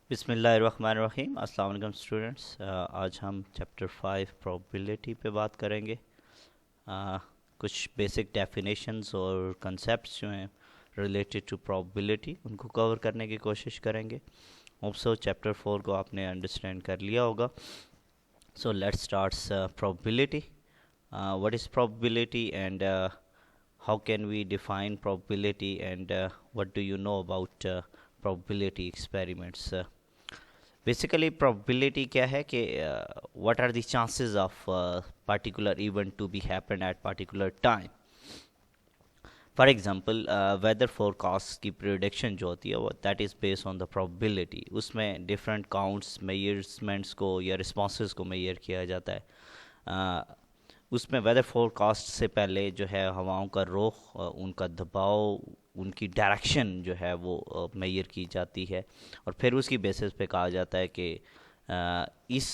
बिस्मिल्लाहिर्रहमानिर्रहीम। अस्सलाम वालेकुम स्टूडेंट्स। आज हम चैप्टर 5 प्रोबेबिलिटी पे बात करेंगे। कुछ बेसिक डेफिनेशंस और कंसेप्ट्स जो हैं रिलेटेड टू प्रोबेबिलिटी उनको कवर करने की कोशिश करेंगे। होप सो चैप्टर 4 को आपने अंडरस्टैंड कर लिया होगा। So let's starts probability. What is probability and how can we define probability and what do you know about probability experiments? Basically probability क्या है कि what are the chances of particular event to be happen at particular time. For example weather forecast की prediction जो होती है वो that is based on the probability. उसमें different counts measurements को या रिस्पॉन्सेज को मेजर किया जाता है। उसमें वेदर फोरकास्ट से पहले जो है हवाओं का रुख, उनका दबाव, उनकी डायरेक्शन जो है वो मेजर की जाती है और फिर उसकी बेसिस पे कहा जाता है कि इस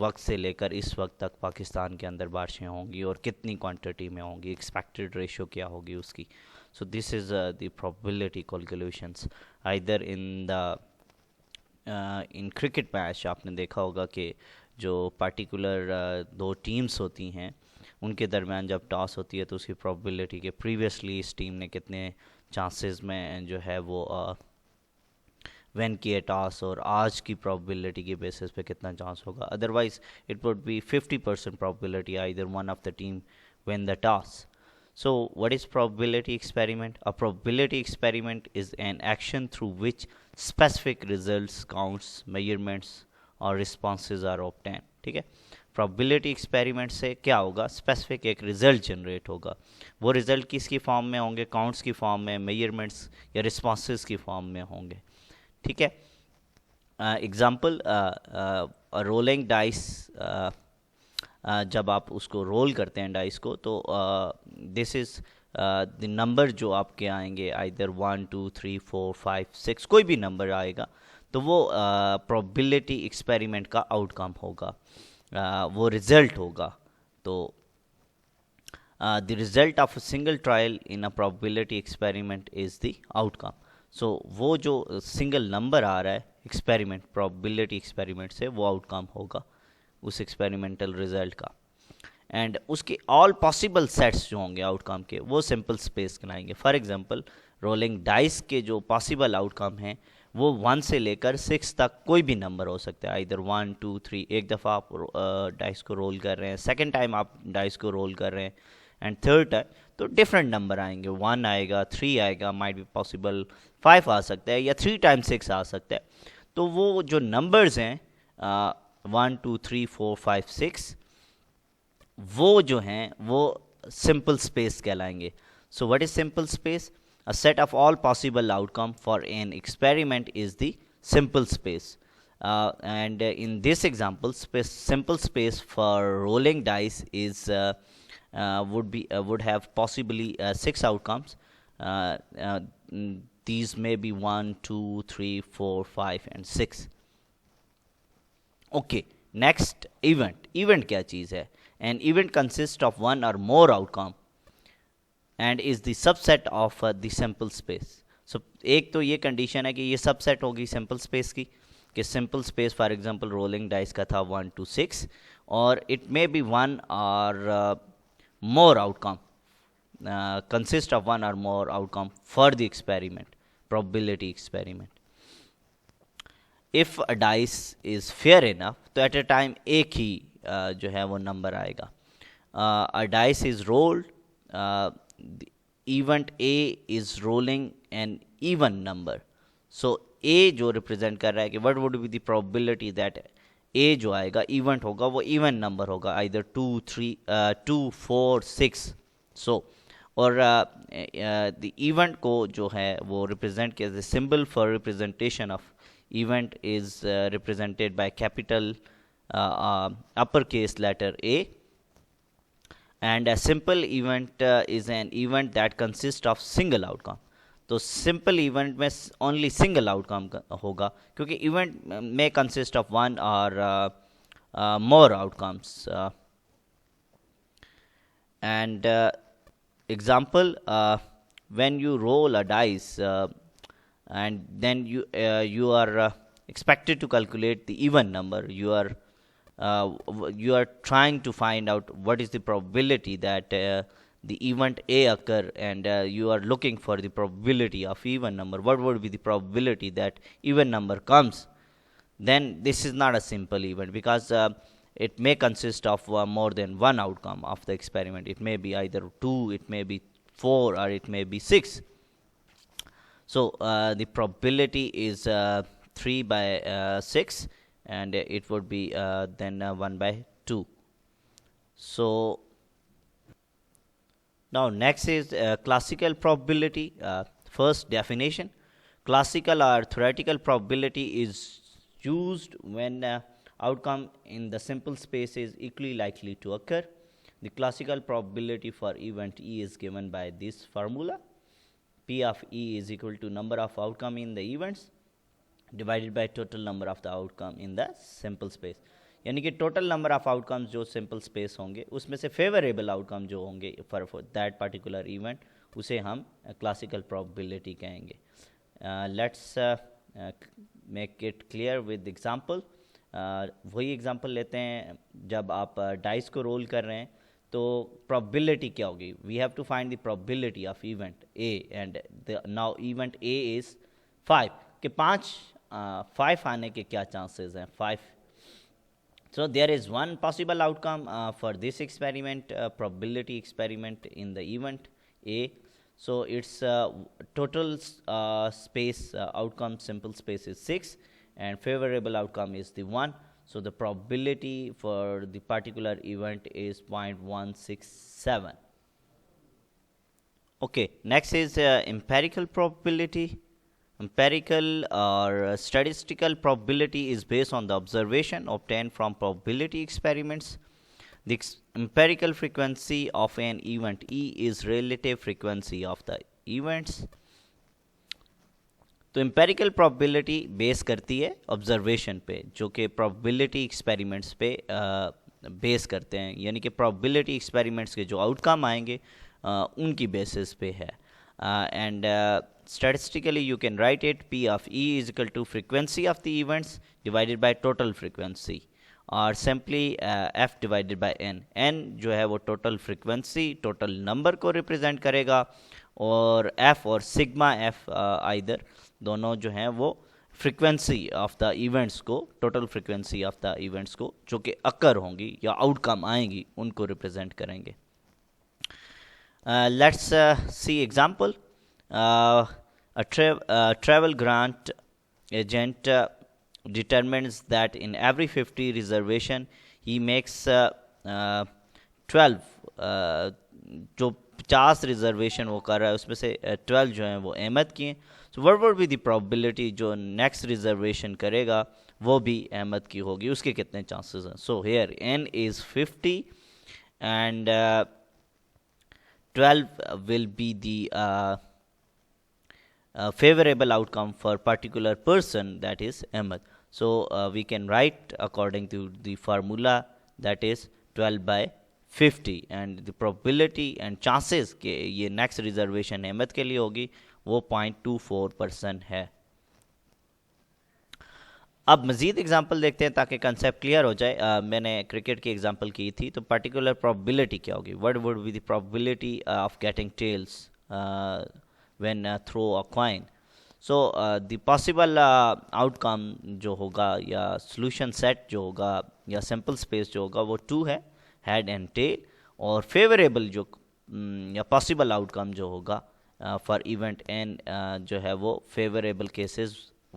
वक्त से लेकर इस वक्त तक पाकिस्तान के अंदर बारिशें होंगी और कितनी क्वांटिटी में होंगी, एक्सपेक्टेड रेशो क्या होगी उसकी। सो this is the probability calculations. Either in the in cricket match आपने देखा होगा कि जो पार्टिकुलर दो टीम्स होती हैं उनके दरमियान जब टॉस होती है तो उसकी प्रोबेबिलिटी के प्रीवियसली इस टीम ने कितने चांसेस में जो है वो विन किए टॉस और आज की प्रोबेबिलिटी के बेसिस पे कितना चांस होगा। Otherwise it would B 50% probability either one of the team win the toss. So, what is probability experiment? A probability experiment is an action through which specific results, counts, measurements और responses are obtained. ठीक है, probability experiment से क्या होगा, specific एक result generate होगा। वो result किसकी फॉर्म में होंगे, counts की फॉर्म में, measurements या responses की फॉर्म में होंगे। ठीक है, एग्जाम्पल रोलिंग डाइस, जब आप उसको रोल करते हैं डाइस को तो दिस इज़ द नंबर जो आपके आएंगे आइदर 1 2 3 4 5 6 कोई भी नंबर आएगा तो वो प्रोबेबिलिटी एक्सपेरिमेंट का आउटकम होगा, वो रिज़ल्ट होगा। तो the result of a single trial in a probability experiment is the outcome. So वो जो सिंगल नंबर आ रहा है एक्सपेरिमेंट प्रोबेबिलिटी एक्सपेरिमेंट से वो आउटकम होगा उस एक्सपेरिमेंटल रिजल्ट का। एंड उसके ऑल पॉसिबल सेट्स जो होंगे आउटकम के वो सिंपल स्पेस कहलाएंगे। फॉर एग्जांपल रोलिंग डाइस के जो पॉसिबल आउटकम हैं वो 1 से लेकर 6 तक कोई भी नंबर हो सकता है, आइदर 1 2 3। एक दफ़ा आप डाइस को रोल कर रहे हैं, सेकेंड टाइम आप डाइस को रोल कर रहे हैं एंड थर्ड टाइम तो डिफरेंट नंबर आएंगे, 1 आएगा, 3 आएगा, माइट बी पॉसिबल 5 आ सकता है या 3 टाइम्स 6 आ सकता है। तो वो जो नंबर्स हैं 1 2 3 4 5 6 वो जो हैं वो सिंपल स्पेस कहलाएंगे। So what is simple space? A set of all possible outcome for an experiment is the simple space. And in this example simple space for rolling dice is would have possibly 6 outcomes. uh, uh, these may be 1 2 3 4 5 and 6. Okay, next event क्या चीज़ है? An event consists of one or more outcome and is the subset of the sample space. So एक तो ये condition है कि ये subset होगी simple space की, कि simple space for example rolling dice का था 1 to 6 और इट मे बी वन और मोर outcome, consist of one or more outcome for the experiment, probability experiment. If a dice is fair enough तो at a time एक ही जो है वो नंबर आएगा। A dice is rolled, event A is rolling an even number. So A जो represent कर रहा है कि what would be the probability that A जो आएगा इवेंट होगा वो इवन नंबर होगा, आइदर 2 3 2 4 6। सो और द इवेंट को जो है वो रिप्रेजेंट किया, the symbol for representation of event is represented by capital uppercase letter A, and a simple event is an event that consists of single outcome. तो simple event में only single outcome होगा क्योंकि event में consist of one और more outcomes. And example when you roll a dice and then you are expected to calculate the even number. You are trying to find out what is the probability that the event A occur, and you are looking for the probability of even number. What would be the probability that even number comes? Then this is not a simple event, because it may consist of more than one outcome of the experiment. It may be either 2, it may be 4, or it may be 6. So the probability is 3 by 6, and it would be then 1 by 2. So now next is classical probability. First definition: classical or theoretical probability is used when outcome in the simple space is equally likely to occur. The classical probability for event E is given by this formula: P of E is equal to number of outcome in the events divided by total number of the outcome in the simple space. यानी कि total number of outcomes जो simple space होंगे उसमें से favourable outcome जो होंगे for that particular event, उसे हम क्लासिकल प्रोबेबिलिटी कहेंगे. Let's make it clear with example. वही एग्जांपल लेते हैं. जब आप डाइस को रोल कर रहे हैं तो प्रोबेबिलिटी क्या होगी? We have to find the probability of event A, and now event A is 5 कि 5 आने के क्या चांसेस हैं? 5. So there is one possible outcome for this experiment, probability experiment in the event A. So its total space outcome simple space is 6, and favorable outcome is the 1. So the probability for the particular event is 0.167. Okay, next is empirical probability. Empirical or statistical probability is based on the observation obtained from probability experiments. The empirical frequency of an event E is relative frequency of the events. तो empirical probability base करती है observation पे, जो कि probability experiments पे base करते हैं. यानी कि probability experiments के जो outcome आएंगे उनकी basis पे है. And statistically you can write it: P of E is equal to frequency of the events divided by total frequency, or simply F divided by N. N जो है वो total frequency, total number को represent करेगा, और F और sigma F either दोनों जो हैं वो frequency of the events को, total frequency of the events को जो कि occur होंगी या outcome आएंगी उनको represent करेंगे. Let's see example. A travel grant agent determines that in every 50 reservation he makes 12 जो 50 रिजर्वेशन वो कर रहा है उसमें से 12 जो हैं वो अहमद की हैं. So what would be the probability जो नेक्स्ट रिजर्वेशन करेगा वो भी अहमद की होगी, उसके कितने चांसेस हैं? So here n is 50 and 12 will be the favorable outcome for particular person, that is Ahmed. So we can write according to the formula, that is 12 by 50, and the probability and chances के ये next reservation Ahmed के लिए होगी वो 0.24% है. अब मज़ीद example देखते हैं ताकि कंसेप्ट क्लियर हो जाए. मैंने क्रिकेट की एग्जांपल की थी, तो पर्टिकुलर प्रोबेबिलिटी क्या होगी? What would be the probability of getting tails when throw a coin? So the possible outcome जो होगा या solution set जो होगा या sample space जो होगा वो 2 है, head and tail, और favorable जो या possible outcome जो होगा for event n जो है वो favorable cases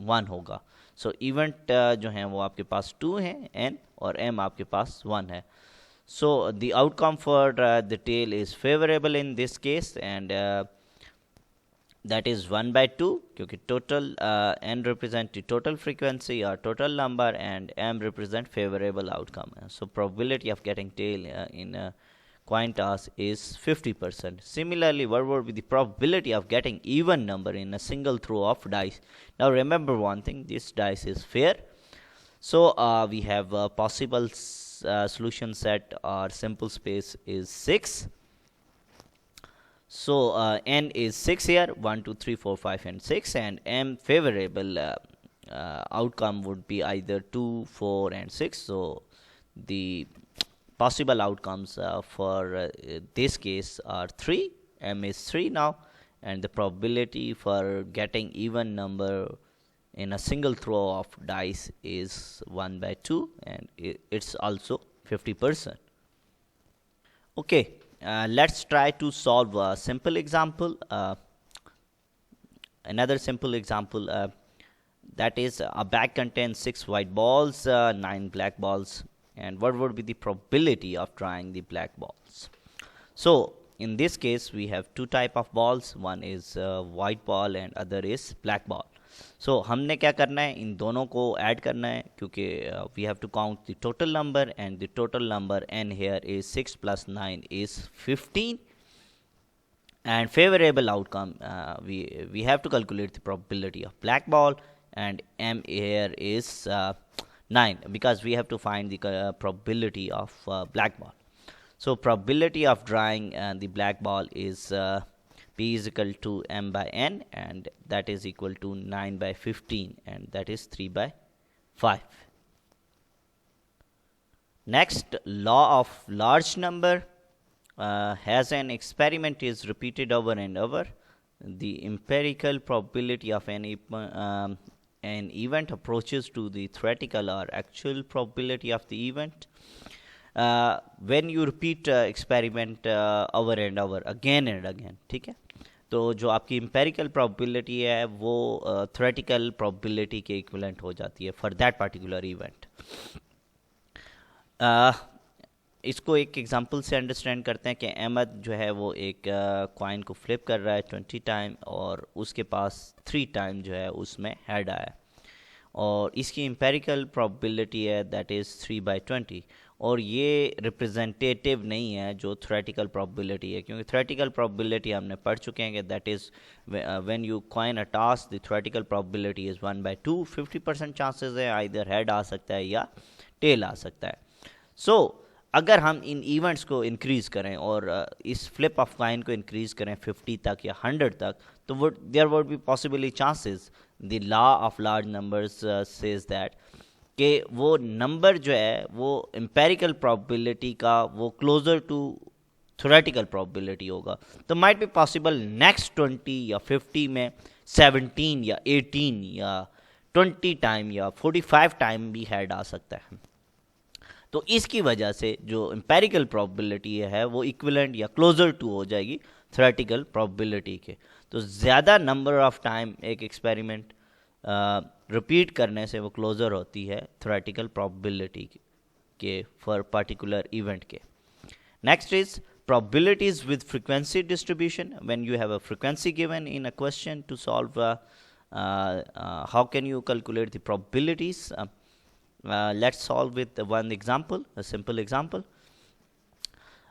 1 होगा. So event जो हैं वो आपके पास 2 हैं n, और m आपके पास 1 है. So the outcome for the tail is favorable in this case, and that is 1 by 2 क्योंकि total n represent the total frequency or total number, and m represent favorable outcome. So probability of getting tail in a coin toss is 50%. Similarly, what would be the probability of getting even number in a single throw of dice? Now remember one thing, this dice is fair. So we have a possible solution set or simple space is 6. So n is 6 here, 1 2 3 4 5 and 6, and m favorable outcome would be either 2, 4 and 6. So the possible outcomes for this case are 3. M is 3 now, and the probability for getting even number in a single throw of dice is 1 by 2, and it's also 50%. Okay, let's try to solve a simple example. Another simple example, that is a bag contains 6 white balls, 9 black balls, and what would be the probability of drawing the black balls? So in this case we have two type of balls, one is white ball and other is black ball. So हमने क्या करना है, इन दोनों को add करना है, क्योंकि we have to count the total number, and the total number n here is 6 plus 9 is 15, and favorable outcome, we have to calculate the probability of black ball, and m here is 9, because we have to find the probability of black ball. So probability of drawing the black ball is P is equal to m by n, and that is equal to 9 by 15, and that is 3 by 5. Next, law of large number. As an experiment is repeated over and over, the empirical probability of an event approaches to the theoretical or actual probability of the event. When you repeat experiment over and over, again and again, ठीक है, तो जो आपकी empirical probability है वो theoretical probability के equivalent हो जाती है फॉर दैट पार्टिकुलर इवेंट. इसको एक एग्जांपल से अंडरस्टैंड करते हैं कि अहमद जो है वो एक कॉइन को फ्लिप कर रहा है 20 टाइम, और उसके पास 3 टाइम जो है उसमें हेड आया, और इसकी इम्पेरिकल प्रोबेबिलिटी है दैट इज़ 3 by 20, और ये रिप्रेजेंटेटिव नहीं है जो थ्योरेटिकल प्रोबेबिलिटी है, क्योंकि थ्योरेटिकल प्रोबेबिलिटी हमने पढ़ चुके हैं कि that is when you coin a toss the theoretical probability is 1 by 2, 50% chances है आइदर हेड आ सकता है या टेल आ सकता है. सो अगर हम इन इवेंट्स को इंक्रीज़ करें और इस फ्लिप ऑफ कॉइन को इंक्रीज़ करें 50 तक या 100 तक, तो वो there would be possibly chances. The law of large numbers says that कि वो नंबर जो है वो एम्पेरिकल प्रोबेबिलिटी का वो क्लोजर टू थ्योरेटिकल प्रोबेबिलिटी होगा. तो माइट बी पॉसिबल नेक्स्ट 20 या 50 में 17 या 18 या 20 टाइम या 45 टाइम भी हेड आ सकता है. तो इसकी वजह से जो एम्पेरिकल प्रोबेबिलिटी है वो इक्विवेलेंट या क्लोजर टू हो जाएगी थ्योरेटिकल प्रोबेबिलिटी के. तो ज़्यादा नंबर ऑफ टाइम एक एक्सपेरिमेंट रिपीट करने से वो क्लोजर होती है थ्योरेटिकल प्रोबेबिलिटी के फॉर पर्टिकुलर इवेंट के. Next is probabilities with frequency distribution. When you have a frequency given in a question to solve, how can you calculate the probabilities? Let's solve with one example, a simple example.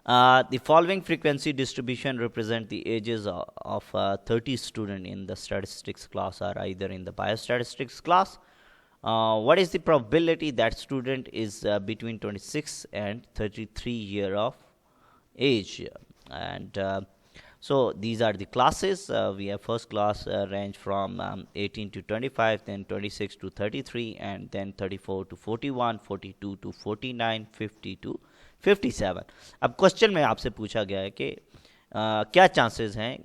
The following frequency distribution represent the ages of 30 students in the statistics class or either in the biostatistics class. What is the probability that student is between 26 and 33 year of age? And so these are the classes. We have first class range from 18 to 25, then 26 to 33, and then 34 to 41, 42 to 49, 50 to 57. अब question में आपसे पूछा गया है कि क्या chances हैं,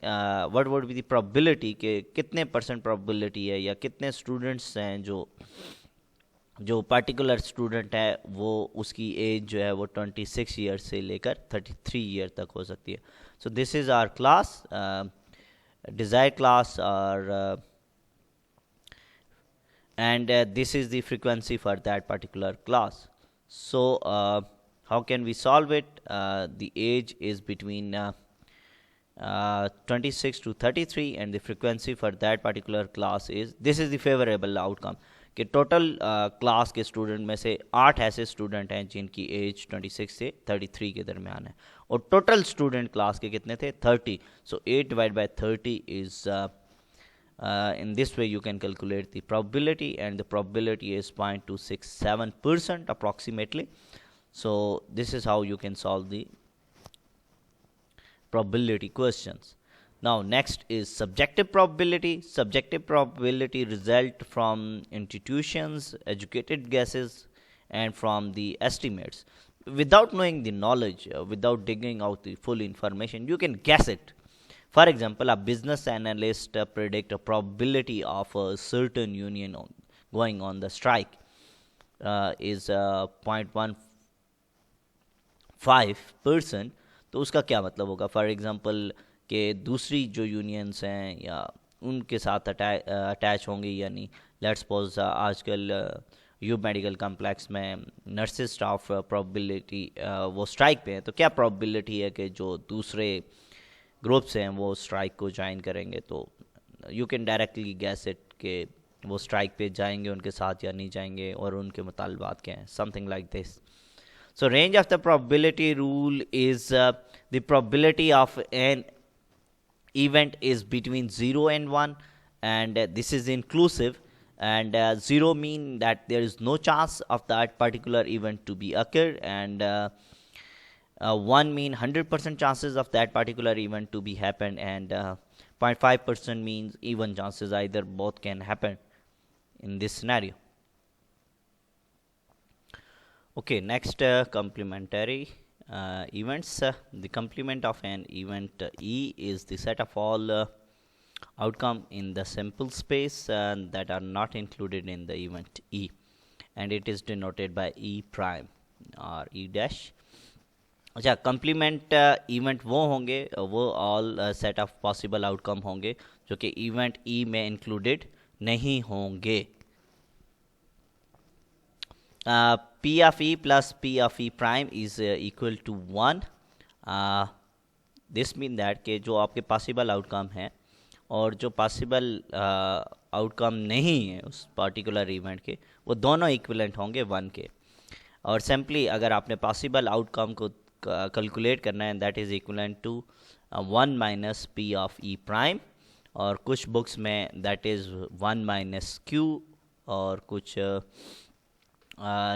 what would be the probability के कितने % प्रोबेबिलिटी है या कितने स्टूडेंट्स हैं जो पर्टिकुलर स्टूडेंट है वो उसकी एज जो है वो 26 ईयर से लेकर 33 ईयर तक हो सकती है. So this is our class, desire class, और and this is the frequency for that particular class. So how can we solve it? The age is between 26 to 33 and the frequency for that particular class is, this is the favorable outcome, कि total class के student में से 8 ऐसे student हैं जिनकी as 26 से 33 के दरमियान है, और टोटल स्टूडेंट क्लास के कितने थे 30. सो 8 divided by 30 is in this way you can calculate the probability, and the probability is 0.267% approximately. So this is how you can solve the probability questions. Now next is subjective probability. Subjective probability result from intuitions, educated guesses, and from the estimates. Without knowing the knowledge, without digging out the full information, you can guess it. For example, a business analyst predict a probability of a certain union going on the strike is 0.15%. तो उसका क्या मतलब होगा? For example कि दूसरी जो unions हैं या उनके साथ अटैच होंगे या नहीं. लेट्स सपोज आजकल यू मेडिकल कम्प्लेक्स में नर्सेज स्टाफ प्रोबेबिलिटी वो स्ट्राइक पे हैं, तो क्या प्रोबेबिलिटी है कि जो दूसरे ग्रुप्स हैं वो स्ट्राइक को ज्वाइन करेंगे? तो you can directly gas it कि वो स्ट्राइक पे जाएंगे उनके साथ या नहीं जाएंगे और उनके मुतालबात क्या हैं, something like this. So range of the probability rule is the probability of an event is between 0 and 1, and this is inclusive, and 0 mean that there is no chance of that particular event to be occur, and 1 mean 100% chances of that particular event to be happen, and 0.5% means even chances, either both can happen in this scenario. Okay, next complementary events. The complement of an event E is the set of all outcome in the sample space that are not included in the event E, and it is denoted by E prime or E dash. अच्छा, complement event वो होंगे, वो all set of possible outcome होंगे जो कि event E में included नहीं होंगे. P of E plus P of E prime is equal to 1. This mean that कि जो आपके पॉसिबल आउटकम हैं और जो पॉसिबल आउटकम नहीं है उस पर्टिकुलर इवेंट के, वो दोनों इक्विवेलेंट होंगे 1 के. और सिंपली अगर आपने पॉसिबल आउटकम को कैलकुलेट करना है, that is equivalent to 1 minus P of E prime, और कुछ बुक्स में दैट इज़ 1 माइनस Q, और कुछ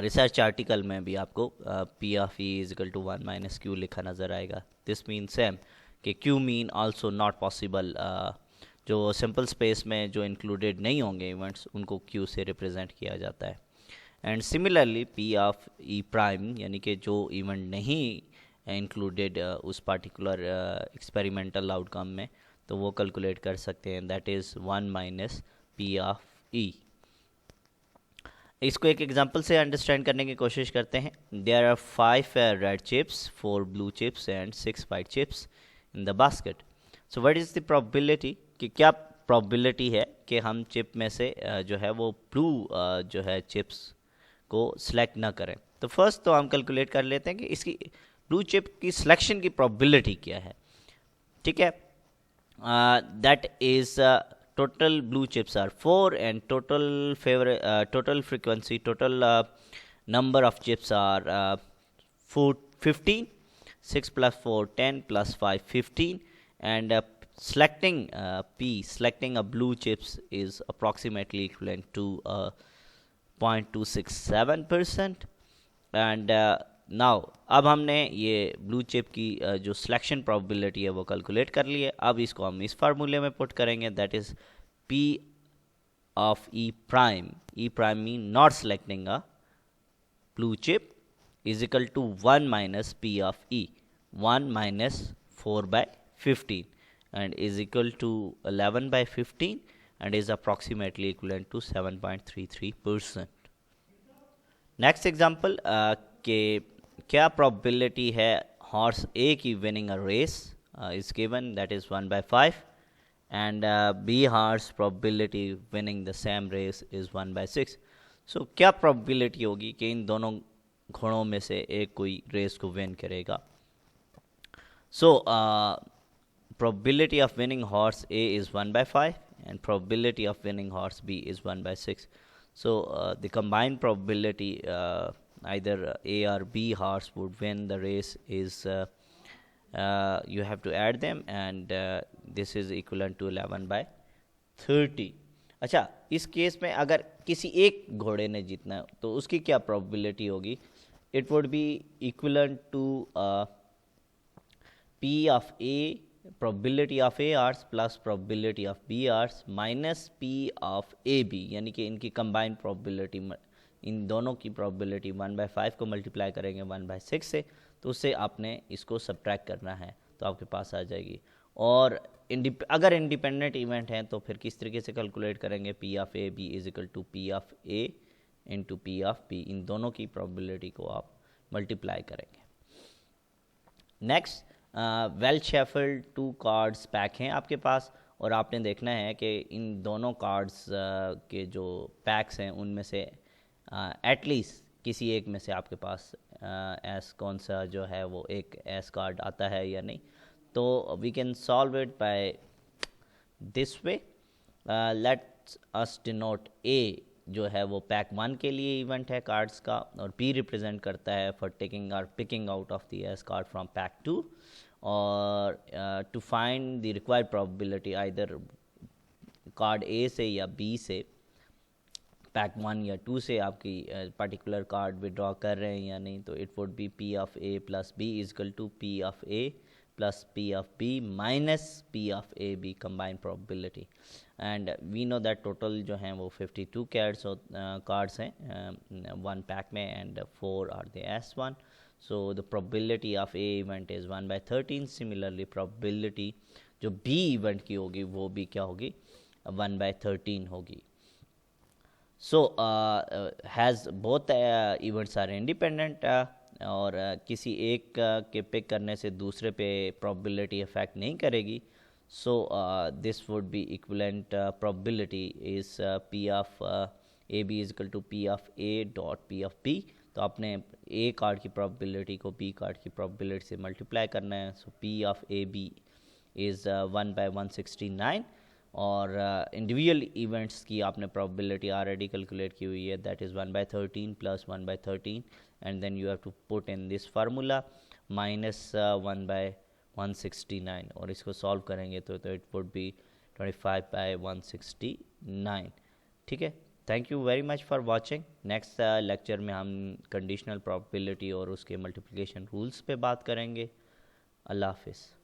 रिसर्च आर्टिकल में भी आपको P of E is equal to 1 minus Q लिखा नज़र आएगा. दिस मीन सेम कि Q mean also not possible, जो सिंपल स्पेस में जो इंक्लूडेड नहीं होंगे इवेंट्स उनको Q से रिप्रेजेंट किया जाता है. And similarly P of E prime यानी कि जो इवेंट नहीं इंक्लूडेड उस पार्टिकुलर एक्सपेरिमेंटल आउटकम में, तो वो कैलकुलेट कर सकते हैं, that is 1 minus P of E. इसको एक एग्जांपल से अंडरस्टैंड करने की कोशिश करते हैं. There are 5 red chips, 4 blue chips and 6 white chips in the basket. So what is the probability, कि क्या प्रोबेबिलिटी है कि हम चिप में से जो है वो ब्लू जो है चिप्स को सिलेक्ट ना करें. तो फर्स्ट तो हम कैलकुलेट कर लेते हैं कि इसकी ब्लू चिप की सिलेक्शन की प्रोबेबिलिटी क्या है. ठीक है, that is total blue chips are 4, and total frequency, total number of chips are 15. 6 plus 4 10 plus 5 15, and selecting selecting a blue chips is approximately equivalent to 0.267%. and now अब हमने ये blue chip की जो selection probability है वो calculate कर ली है. अब इसको हम इस फार्मूले में पुट करेंगे, that is P of E prime mean not selecting a blue chip is equal to 1 minus P of E, 1 minus 4 by 15, and is equal to 11 by 15, and is approximately equivalent to 7.33%. Next example के क्या probability है horse A की winning a race is given, that is 1 by 5, and B horse probability winning the same race is 1 by 6. So क्या probability होगी कि इन दोनों घोड़ों में से एक कोई रेस को विन करेगा. So probability of winning horse A is 1 by 5, and probability of winning horse B is 1 by 6. So the combined probability either A or B horse would win the race is you have to add them, and this is equivalent to 11 by 30. अच्छा, इस case में अगर किसी एक घोड़े ने जीतना तो उसकी क्या प्रोबेबिलिटी होगी? It would be equivalent to P of A probability of A आर्स प्लस प्रोबेबिलिटी ऑफ बी आर्स minus P of A B, यानी कि इनकी कंबाइंड प्रोबेबिलिटी, इन दोनों की प्रोबेबिलिटी 1/5 को मल्टीप्लाई करेंगे 1/6 से, तो उससे आपने इसको सब्ट्रैक्ट करना है तो आपके पास आ जाएगी। और अगर इंडिपेंडेंट इवेंट हैं तो फिर किस तरीके से कैलकुलेट करेंगे, P of A B is equal to P of A into P of B, इन दोनों की प्रोबेबिलिटी को आप मल्टीप्लाई करेंगे। Next, well shuffled 2 cards pack हैं आपके पास, और आपने देखना है कि इन दोनों कार्ड्स के जो पैक्स हैं उनमें से एटलीस्ट किसी एक में से आपके पास एस कौन सा जो है वो एक एस कार्ड आता है या नहीं। तो we can solve it by this way. Let's us denote A जो है वो पैक 1 के लिए इवेंट है कार्ड्स का, और पी रिप्रेजेंट करता है फॉर टेकिंग और picking out of the ace card from pack 2, और to find the required probability either card A से या बी से, पैक 1 या 2 से आपकी पर्टिकुलर कार्ड विड्रॉ कर रहे हैं या नहीं, तो it would be P of A plus B is equal to P of A plus P of B minus P of A B combined probability. And we know that total जो हैं वो 52 cards हैं 1 pack में, and 4 are the S1, so the probability of A event is 1/13। similarly probability जो B event की होगी वो भी क्या होगी, 1/13 होगी। so has both events are independent, और किसी एक के पिक करने से दूसरे पे probability इफेक्ट नहीं करेगी। so this would be equivalent probability is P of AB is equal to P of A dot P of B। तो आपने ए कार्ड की प्रोबेबिलिटी को बी कार्ड की प्रोबेबिलिटी से मल्टीप्लाई करना है। So P of A B is 1/169, और individual events की आपने प्रोबेबिलिटी ऑलरेडी कैलकुलेट की हुई है, that is 1/13 plus 1/13, and then you have to put in this formula minus 1/169, और इसको सॉल्व करेंगे तो इट वुड बी 25/169। ठीक है, thank you very much for watching. Next lecture में हम कंडीशनल प्रोबेबिलिटी और उसके मल्टीप्लिकेशन रूल्स पे बात करेंगे। अल्लाह हाफिज़।